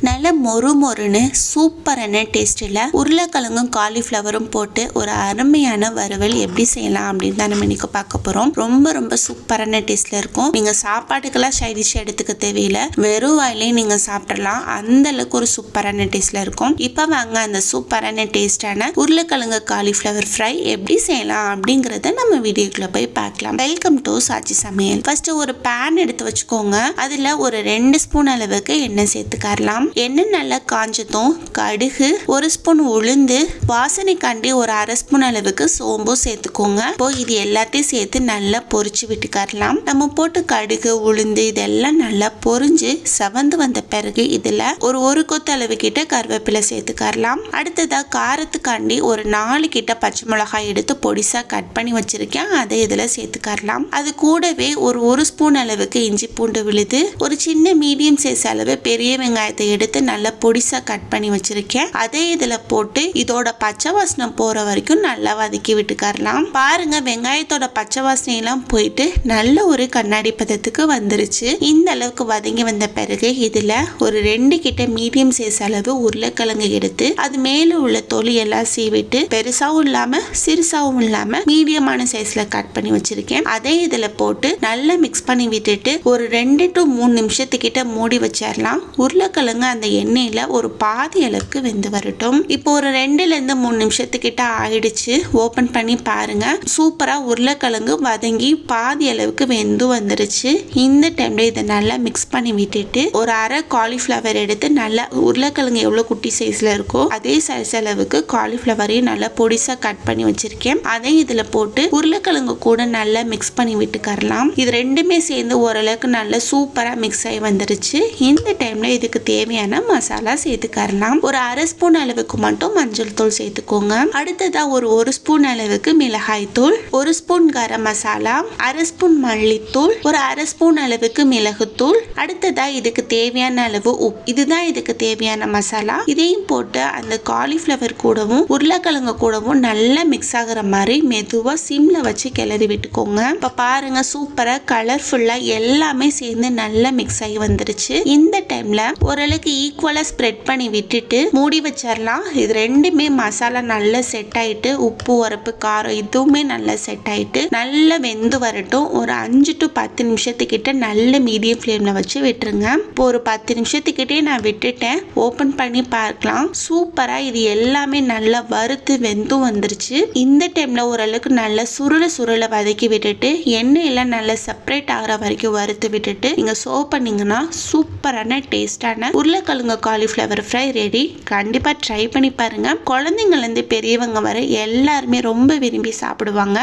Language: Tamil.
நல்ல மொறு மொறுன்னு சூப்பரான டேஸ்ட்டில் உருளைக்கிழங்கும் காலிஃப்ளவரும் போட்டு ஒரு அருமையான வறுவல் எப்படி செய்யலாம் அப்படின்னு தான் நம்ம இன்னைக்கு பார்க்க போகிறோம். ரொம்ப ரொம்ப சூப்பரான டேஸ்ட்டில் இருக்கும். நீங்கள் சாப்பாட்டுக்கெல்லாம் சைடிஷ் எடுத்துக்க தேவையில்லை, வெறும் வாயிலே நீங்கள் சாப்பிடலாம். அந்த அளவுக்கு ஒரு சூப்பரான டேஸ்ட்டில் இருக்கும். இப்போ வாங்க அந்த சூப்பரான டேஸ்டான உருளைக்கிழங்கு காலிஃப்ளவர் ஃப்ரை எப்படி செய்யலாம் அப்படிங்கிறத நம்ம வீடியோக்குள்ளே போய் பார்க்கலாம். வெல்கம் டு சாச்சி சமையல். ஃபர்ஸ்ட் ஒரு பேன் எடுத்து வச்சுக்கோங்க. அதில் ஒரு 2 ஸ்பூன் அளவுக்கு எண்ணெய் சேர்த்துக்கலாம். எண்ணெய் நல்லா காஞ்சதும் கடுகு, 1 ஸ்பூன் உளுந்து, வாசனைக்காண்டி ஒரு 1/2 ஸ்பூன் அளவுக்கு சோம்பு சேர்த்துக்கோங்க. இப்போ இது எல்லாத்தையும் சேர்த்து நல்லா பொரிச்சு விட்டுக்கலாம். நம்ம போட்டு கடுகு, உளுந்து இதெல்லாம் நல்லா பொரிஞ்சு செவந்து வந்த பிறகு இதுல ஒரு கொத்து அளவு கிட்ட கருவேப்பிலை சேர்த்துக்கலாம். அடுத்ததா காரத்துக்காண்டி ஒரு 4 கிட்ட பச்சை மிளகாய் எடுத்து பொடிசா கட் பண்ணி வச்சிருக்கேன், அதை இதுல சேர்த்துக்கலாம். அது கூடவே ஒரு ஸ்பூன் அளவுக்கு இஞ்சி பூண்டு விழுது, ஒரு சின்ன மீடியம் சைஸ் அளவு பெரிய வெங்காயத்தை எடுத்து நல்லா பொடிசா கட் பண்ணி வச்சிருக்கேன், அதே இதுல போட்டு இதோட பச்சை வாசனை போற வரைக்கும் நல்லா வதக்கி விட்டுக்கலாம். பாருங்க, வெங்காயத்தோட பச்சை வாசனை எல்லாம் போயிட்டு நல்ல ஒரு கண்ணாடி பதத்துக்கு வந்துருச்சு. இந்த அளவுக்கு வதங்கி வந்த பிறகு இதுல ஒரு 2 கிட்ட மீடியம் சைஸ் அளவு உருளைக்கிழங்கு எடுத்து அது மேல உள்ள தொலி எல்லாம் சீவிட்டு பெருசாவும் இல்லாம சிறுசாவும் இல்லாம மீடியமான சைஸ்ல கட் பண்ணி வச்சிருக்கேன். அதே இதுல போட்டு நல்லா மிக்ஸ் பண்ணி விட்டுட்டு ஒரு 2 to 3 நிமிஷத்துக்கிட்ட மூடி வச்சிடலாம். உருளைக்கிழங்கு அந்த எண்ணெயில ஒரு பாதி அளவுக்கு வெந்து வரட்டும். இப்போ ஒரு 2 to 3 நிமிஷத்துக்கிட்ட ஆயிடுச்சு. ஓபன் பண்ணி பாருங்க, சூப்பரா உருளைக்கிழங்கு வதங்கி பாதி அளவுக்கு வெந்து வந்துருச்சு. இந்த டைம்ல இதை நல்லா மிக்ஸ் பண்ணி விட்டுட்டு ஒரு 1/2 காலிஃப்ளவர் எடுத்து நல்லா உருளைக்கிழங்கு எவ்வளவு குட்டி சைஸ்ல இருக்கோ அதே சைஸ் அளவுக்கு காலிஃப்ளவரையும் நல்லா பொடிசா கட் பண்ணி வச்சிருக்கேன், அதை இதுல போட்டு உருளைக்கிழங்கு கூட நல்லா மிக்ஸ் பண்ணி விட்டுக்கலாம். இது ரெண்டுமே சேர்ந்து ஓரளவுக்கு நல்லா சூப்பரா மிக்ஸ் ஆகி வந்துருச்சு. இந்த டைம்ல இதுக்கு தேவையான மசாலா சேர்த்துக்கலாம். ஒரு 1/2 ஸ்பூன் அளவுக்கு மட்டும் மஞ்சள் தூள் சேர்த்துக்கோங்க. அடுத்ததா ஒரு ஸ்பூன் அளவுக்கு மிளகாய் தூள், 1 ஸ்பூன் கரம் மசாலா, 1/2 ஸ்பூன் மல்லித்தூள், ஒரு 1/2 ஸ்பூன் அளவுக்கு மிளகுத்தூள். அடுத்ததா இதுக்கு தேவையான அளவு உப்பு. இதுதான் இதுக்கு தேவையான மசாலா. இதையும் போட்டு அந்த காலிஃப்ளவர் கூடவும் உருளைக்கிழங்கு கூடவும் நல்லா மிக்ஸ் ஆகுற மாதிரி மெதுவா சிம்ல வச்சு கிளறி விட்டுக்கோங்க. இப்ப பாருங்க, சூப்பரா கலர்ஃபுல்லா எல்லாமே சேர்ந்து நல்லா மிக்ஸ் ஆகி வந்துருச்சு. இந்த டைம்ல ஓரளவுக்கு ஈக்குவலா ஸ்ப்ரெட் பண்ணி விட்டுட்டு மூடி வச்சிடலாம். இது ரெண்டுமே மசாலா நல்லா செட் ஆயிட்டு உப்பு, உரப்பு, காரம் இதுவுமே நல்லா செட் ஆயிட்டு நல்லா வெந்து வரட்டும். ஒரு 5 to 10 நிமிஷத்துக்கிட்ட நல்ல மீடியம் ஃப்ளேம்ல வச்சு விட்டுருங்க. இப்போ ஒரு 10 நிமிஷத்துக்கிட்டே நான் விட்டுட்டேன். ஓபன் பண்ணி பார்க்கலாம். சூப்பரா இது எல்லாமே நல்லா வறுத்து வெந்தும் வந்துருச்சு. இந்த டைம்ல ஓரளவுக்கு நல்லா சுருள வதக்கி விட்டுட்டு எண்ணெய் எல்லாம் நல்லா செப்பரேட் ஆகிற வரைக்கும் வறுத்து விட்டுட்டு நீங்க சர்வ் பண்ணீங்கன்னா சூப்பரான டேஸ்டான உருளைக்கிழங்கு காலிஃப்ளவர் ஃப்ரை ரெடி. கண்டிப்பா ட்ரை பண்ணி பாருங்க. குழந்தைங்கள்ல இருந்து பெரியவங்க வரை எல்லாருமே ரொம்ப விரும்பி சாப்பிடுவாங்க.